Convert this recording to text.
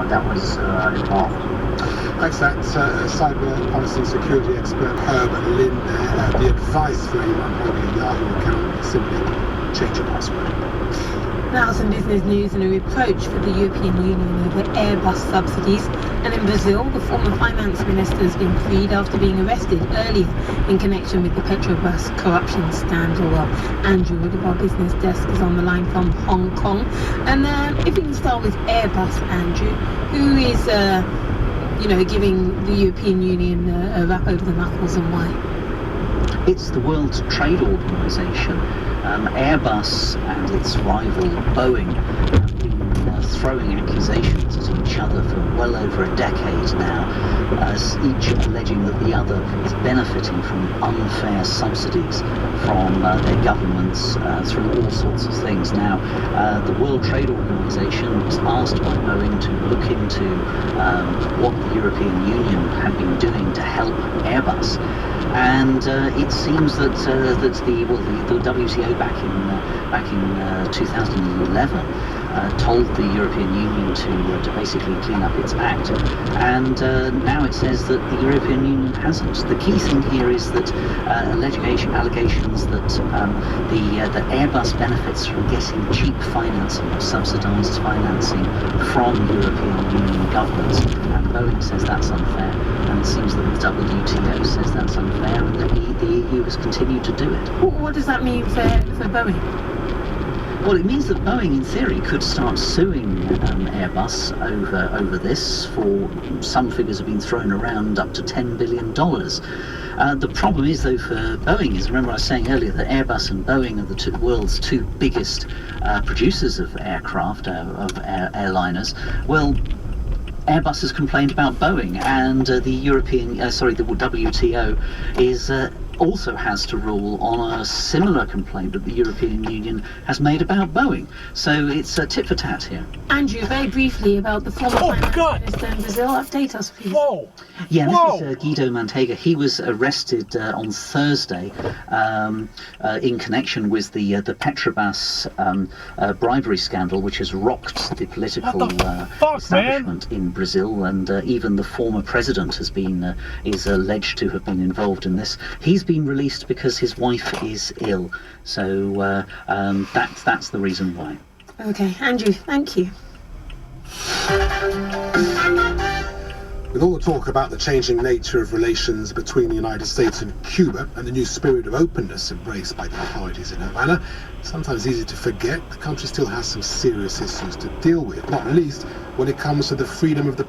that was involved. Thanks for that, cyber policy and security expert Herb Lynn there. The advice for anyone holding a Yahoo account is simply change your password. Now some business news and a reproach for the European Union over Airbus subsidies. And in Brazil, the former finance minister has been freed after being arrested earlier in connection with the Petrobras corruption scandal. Well, Andrew Wood of our business desk is on the line from Hong Kong. And if we can start with Airbus, Andrew, who is, giving the European Union a rap over the knuckles, and why? It's the World Trade Organization. Airbus and its rival Boeing have been throwing accusations at each other for well over a decade now, as each alleging that the other is benefiting from unfair subsidies from their governments through all sorts of things. Now, the World Trade Organization was asked by Boeing to look into what the European Union had been doing to help Airbus. And it seems that the WTO back in 2011 told the European Union to basically clean up its act, and now it says that the European Union hasn't. The key thing here is that allegations that that Airbus benefits from getting cheap financing or subsidised financing from European Union governments, and Boeing says that's unfair, and it seems that the WTO says that's unfair, and that the EU has continued to do it. What does that mean for Boeing? Well, it means that Boeing, in theory, could start suing Airbus over this. For some figures have been thrown around up to $10 billion. The problem is, though, for Boeing is, remember I was saying earlier that Airbus and Boeing are the world's two biggest producers of aircraft, of airliners. Well, Airbus has complained about Boeing, and the WTO is also has to rule on a similar complaint that the European Union has made about Boeing. So it's a tit for tat here. Andrew, very briefly about the former finance minister in Brazil. Update us, please. Whoa! Yeah, this is Guido Mantega. He was arrested on Thursday in connection with the Petrobras bribery scandal, which has rocked the political establishment in Brazil, and even the former president has been is alleged to have been involved in this. He's been released because his wife is ill, so that's the reason why. Okay, Andrew, thank you. With all the talk about the changing nature of relations between the United States and Cuba and the new spirit of openness embraced by the authorities in Havana, sometimes easy to forget the country still has some serious issues to deal with, not least when it comes to the freedom of the